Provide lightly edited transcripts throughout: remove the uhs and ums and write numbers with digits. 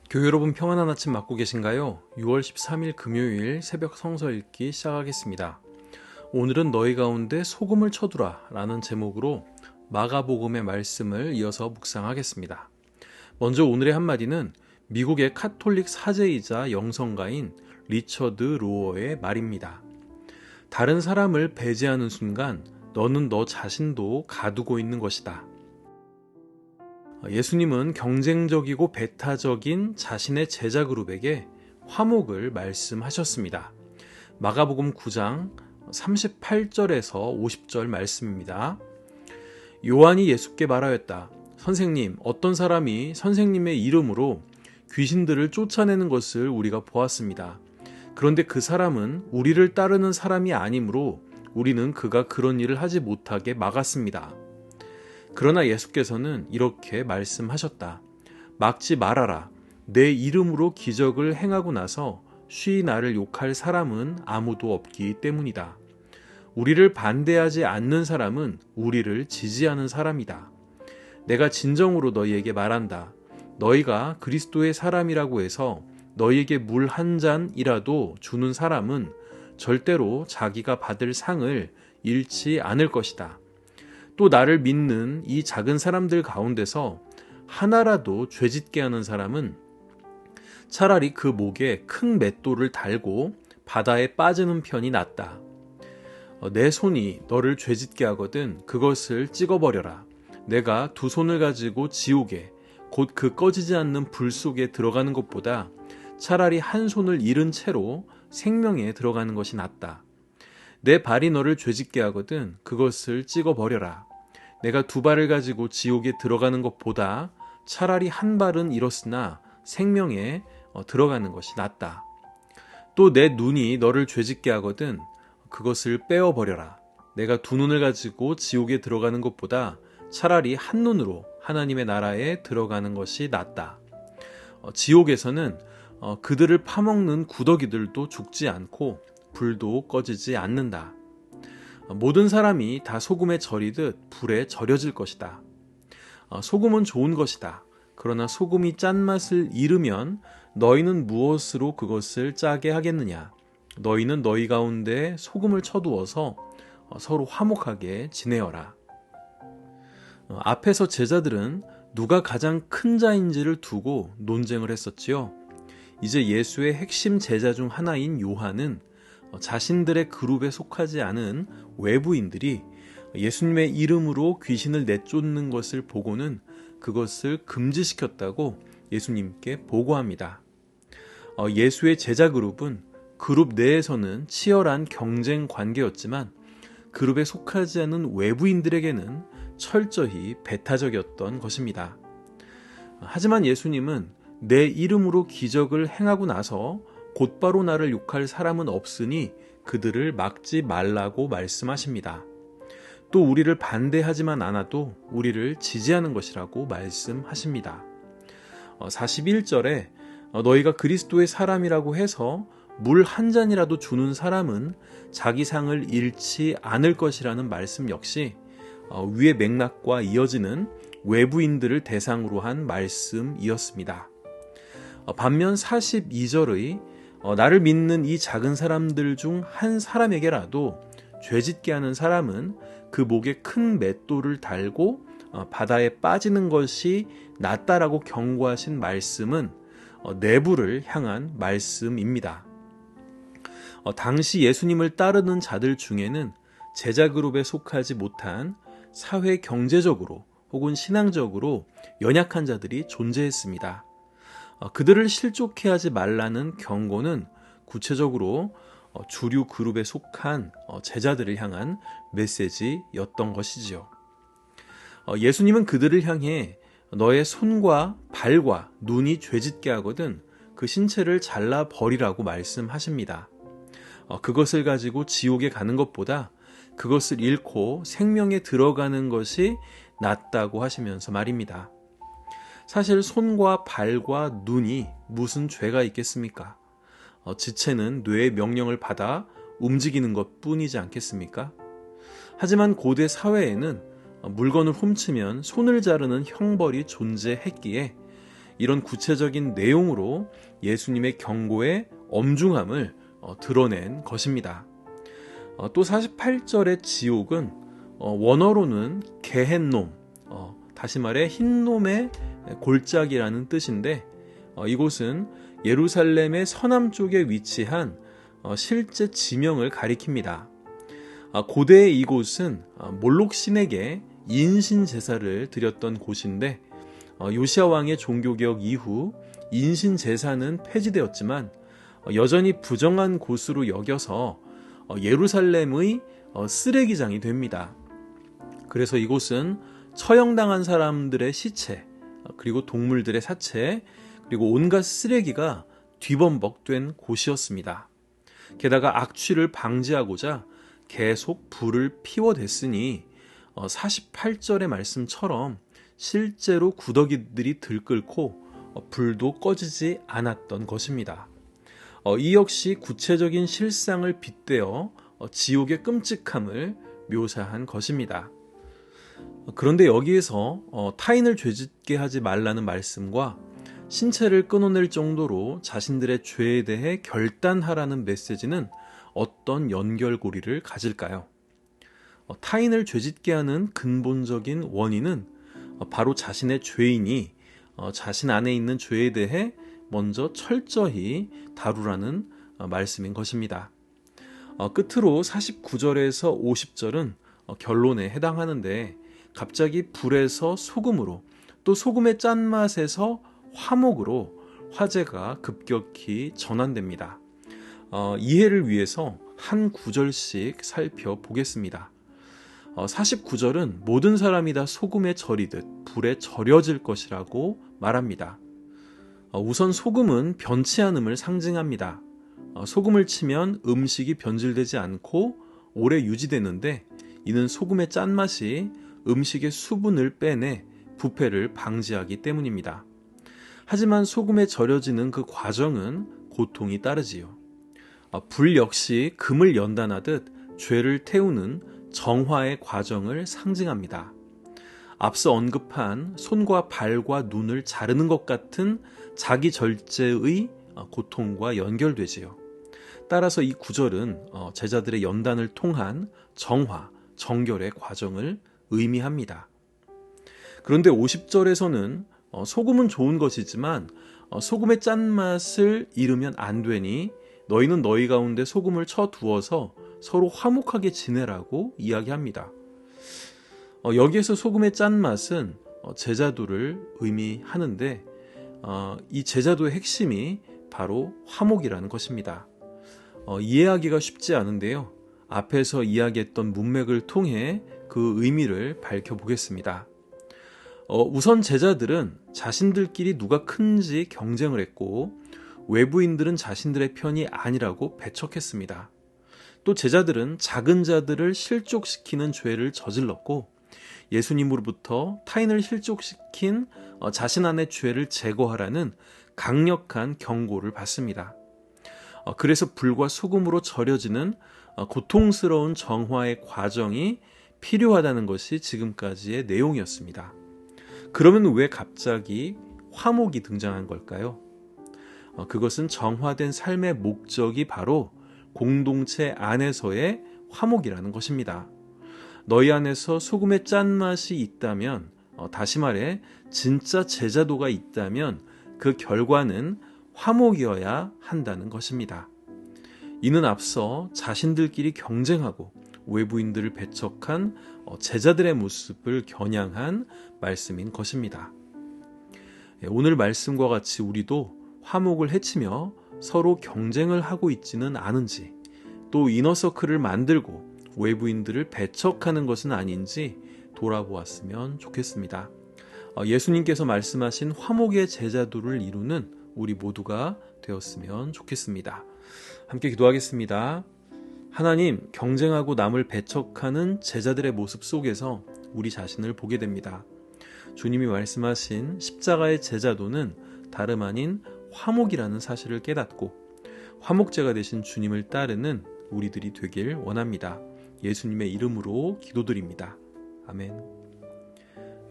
교회 여러분 평안한 아침 맞고 계신가요? 6월 13일 금요일 새벽 성서 읽기 시작하겠습니다. 오늘은 너희 가운데 소금을 쳐두라 라는 제목으로 마가복음의 말씀을 이어서 묵상하겠습니다. 먼저 오늘의 한마디는 미국의 카톨릭 사제이자 영성가인 리처드 로어의 말입니다. 다른 사람을 배제하는 순간 너는 너 자신도 가두고 있는 것이다. 예수님은 경쟁적이고 배타적인 자신의 제자 그룹에게 화목을 말씀하셨습니다. 마가복음 9장 38절에서 50절 말씀입니다. 요한이 예수께 말하였다. 선생님, 어떤 사람이 선생님의 이름으로 귀신들을 쫓아내는 것을 우리가 보았습니다. 그런데 그 사람은 우리를 따르는 사람이 아니므로 우리는 그가 그런 일을 하지 못하게 막았습니다. 그러나 예수께서는 이렇게 말씀하셨다. 막지 말아라. 내 이름으로 기적을 행하고 나서 쉬이 나를 욕할 사람은 아무도 없기 때문이다. 우리를 반대하지 않는 사람은 우리를 지지하는 사람이다. 내가 진정으로 너희에게 말한다. 너희가 그리스도의 사람이라고 해서 너희에게 물 한 잔이라도 주는 사람은 절대로 자기가 받을 상을 잃지 않을 것이다. 또 나를 믿는 이 작은 사람들 가운데서 하나라도 죄짓게 하는 사람은 차라리 그 목에 큰 맷돌을 달고 바다에 빠지는 편이 낫다. 내 손이 너를 죄짓게 하거든 그것을 찍어버려라. 내가 두 손을 가지고 지옥에 곧 그 꺼지지 않는 불 속에 들어가는 것보다 차라리 한 손을 잃은 채로 생명에 들어가는 것이 낫다. 내 발이 너를 죄짓게 하거든 그것을 찍어버려라. 내가 두 발을 가지고 지옥에 들어가는 것보다 차라리 한 발은 잃었으나 생명에 들어가는 것이 낫다. 또 내 눈이 너를 죄짓게 하거든 그것을 빼어버려라. 내가 두 눈을 가지고 지옥에 들어가는 것보다 차라리 한 눈으로 하나님의 나라에 들어가는 것이 낫다. 지옥에서는 그들을 파먹는 구더기들도 죽지 않고 불도 꺼지지 않는다. 모든 사람이 다 소금에 절이듯 불에 절여질 것이다. 소금은 좋은 것이다. 그러나 소금이 짠맛을 잃으면 너희는 무엇으로 그것을 짜게 하겠느냐? 너희는 너희 가운데 소금을 쳐두어서 서로 화목하게 지내어라. 앞에서 제자들은 누가 가장 큰 자인지를 두고 논쟁을 했었지요. 이제 예수의 핵심 제자 중 하나인 요한은 자신들의 그룹에 속하지 않은 외부인들이 예수님의 이름으로 귀신을 내쫓는 것을 보고는 그것을 금지시켰다고 예수님께 보고합니다. 예수의 제자 그룹은 그룹 내에서는 치열한 경쟁 관계였지만 그룹에 속하지 않은 외부인들에게는 철저히 배타적이었던 것입니다. 하지만 예수님은 내 이름으로 기적을 행하고 나서 곧바로 나를 욕할 사람은 없으니 그들을 막지 말라고 말씀하십니다. 또 우리를 반대하지만 않아도 우리를 지지하는 것이라고 말씀하십니다. 41절에 너희가 그리스도의 사람이라고 해서 물 한 잔이라도 주는 사람은 자기 상을 잃지 않을 것이라는 말씀 역시 위의 맥락과 이어지는 외부인들을 대상으로 한 말씀이었습니다. 반면 42절의 나를 믿는 이 작은 사람들 중 한 사람에게라도 죄짓게 하는 사람은 그 목에 큰 맷돌을 달고 바다에 빠지는 것이 낫다라고 경고하신 말씀은 내부를 향한 말씀입니다. 당시 예수님을 따르는 자들 중에는 제자 그룹에 속하지 못한 사회 경제적으로 혹은 신앙적으로 연약한 자들이 존재했습니다. 그들을 실족해 하지 말라는 경고는 구체적으로 주류 그룹에 속한 제자들을 향한 메시지였던 것이지요. 예수님은 그들을 향해 너의 손과 발과 눈이 죄짓게 하거든 그 신체를 잘라버리라고 말씀하십니다. 그것을 가지고 지옥에 가는 것보다 그것을 잃고 생명에 들어가는 것이 낫다고 하시면서 말입니다. 사실 손과 발과 눈이 무슨 죄가 있겠습니까? 지체는 뇌의 명령을 받아 움직이는 것 뿐이지 않겠습니까? 하지만 고대 사회에는 물건을 훔치면 손을 자르는 형벌이 존재했기에 이런 구체적인 내용으로 예수님의 경고의 엄중함을 드러낸 것입니다. 또 48절의 지옥은 원어로는 게헨놈, 다시 말해 흰놈의 골짜기라는 뜻인데 이곳은 예루살렘의 서남쪽에 위치한 실제 지명을 가리킵니다. 고대의 이곳은 몰록 신에게 인신 제사를 드렸던 곳인데 요시야 왕의 종교개혁 이후 인신 제사는 폐지되었지만 여전히 부정한 곳으로 여겨서 예루살렘의 쓰레기장이 됩니다. 그래서 이곳은 처형당한 사람들의 시체, 그리고 동물들의 사체, 그리고 온갖 쓰레기가 뒤범벅된 곳이었습니다. 게다가 악취를 방지하고자 계속 불을 피워댔으니 48절의 말씀처럼 실제로 구더기들이 들끓고 불도 꺼지지 않았던 것입니다. 이 역시 구체적인 실상을 빗대어 지옥의 끔찍함을 묘사한 것입니다. 그런데 여기에서 타인을 죄짓게 하지 말라는 말씀과 신체를 끊어낼 정도로 자신들의 죄에 대해 결단하라는 메시지는 어떤 연결고리를 가질까요? 타인을 죄짓게 하는 근본적인 원인은 바로 자신의 죄이니 자신 안에 있는 죄에 대해 먼저 철저히 다루라는 말씀인 것입니다. 끝으로 49절에서 50절은 결론에 해당하는데 갑자기 불에서 소금으로 또 소금의 짠맛에서 화목으로 화제가 급격히 전환됩니다. 이해를 위해서 한 구절씩 살펴보겠습니다. 49절은 모든 사람이 다 소금에 절이듯 불에 절여질 것이라고 말합니다. 우선 소금은 변치 않음을 상징합니다. 소금을 치면 음식이 변질되지 않고 오래 유지되는데 이는 소금의 짠맛이 음식의 수분을 빼내 부패를 방지하기 때문입니다. 하지만 소금에 절여지는 그 과정은 고통이 따르지요. 불 역시 금을 연단하듯 죄를 태우는 정화의 과정을 상징합니다. 앞서 언급한 손과 발과 눈을 자르는 것 같은 자기 절제의 고통과 연결되지요. 따라서 이 구절은 제자들의 연단을 통한 정화, 정결의 과정을 의미합니다. 그런데 50절에서는 소금은 좋은 것이지만 소금의 짠맛을 잃으면 안 되니 너희는 너희 가운데 소금을 쳐두어서 서로 화목하게 지내라고 이야기합니다. 여기에서 소금의 짠맛은 제자도를 의미하는데 이 제자도의 핵심이 바로 화목이라는 것입니다. 이해하기가 쉽지 않은데요. 앞에서 이야기했던 문맥을 통해 그 의미를 밝혀보겠습니다. 우선 제자들은 자신들끼리 누가 큰지 경쟁을 했고 외부인들은 자신들의 편이 아니라고 배척했습니다. 또 제자들은 작은 자들을 실족시키는 죄를 저질렀고 예수님으로부터 타인을 실족시킨 자신 안의 죄를 제거하라는 강력한 경고를 받습니다. 그래서 불과 소금으로 절여지는 고통스러운 정화의 과정이 필요하다는 것이 지금까지의 내용이었습니다. 그러면 왜 갑자기 화목이 등장한 걸까요? 그것은 정화된 삶의 목적이 바로 공동체 안에서의 화목이라는 것입니다. 너희 안에서 소금의 짠맛이 있다면, 다시 말해 진짜 제자도가 있다면 그 결과는 화목이어야 한다는 것입니다. 이는 앞서 자신들끼리 경쟁하고 외부인들을 배척한 제자들의 모습을 겨냥한 말씀인 것입니다. 오늘 말씀과 같이 우리도 화목을 해치며 서로 경쟁을 하고 있지는 않은지, 또 이너서클을 만들고 외부인들을 배척하는 것은 아닌지 돌아보았으면 좋겠습니다. 예수님께서 말씀하신 화목의 제자도를 이루는 우리 모두가 되었으면 좋겠습니다. 함께 기도하겠습니다. 하나님, 경쟁하고 남을 배척하는 제자들의 모습 속에서 우리 자신을 보게 됩니다. 주님이 말씀하신 십자가의 제자도는 다름 아닌 화목이라는 사실을 깨닫고 화목제가 되신 주님을 따르는 우리들이 되길 원합니다. 예수님의 이름으로 기도드립니다. 아멘.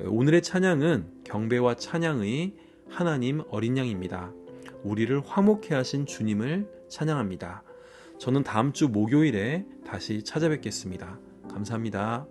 오늘의 찬양은 경배와 찬양의 하나님 어린 양입니다. 우리를 화목해 하신 주님을 찬양합니다. 저는 다음 주 목요일에 다시 찾아뵙겠습니다. 감사합니다.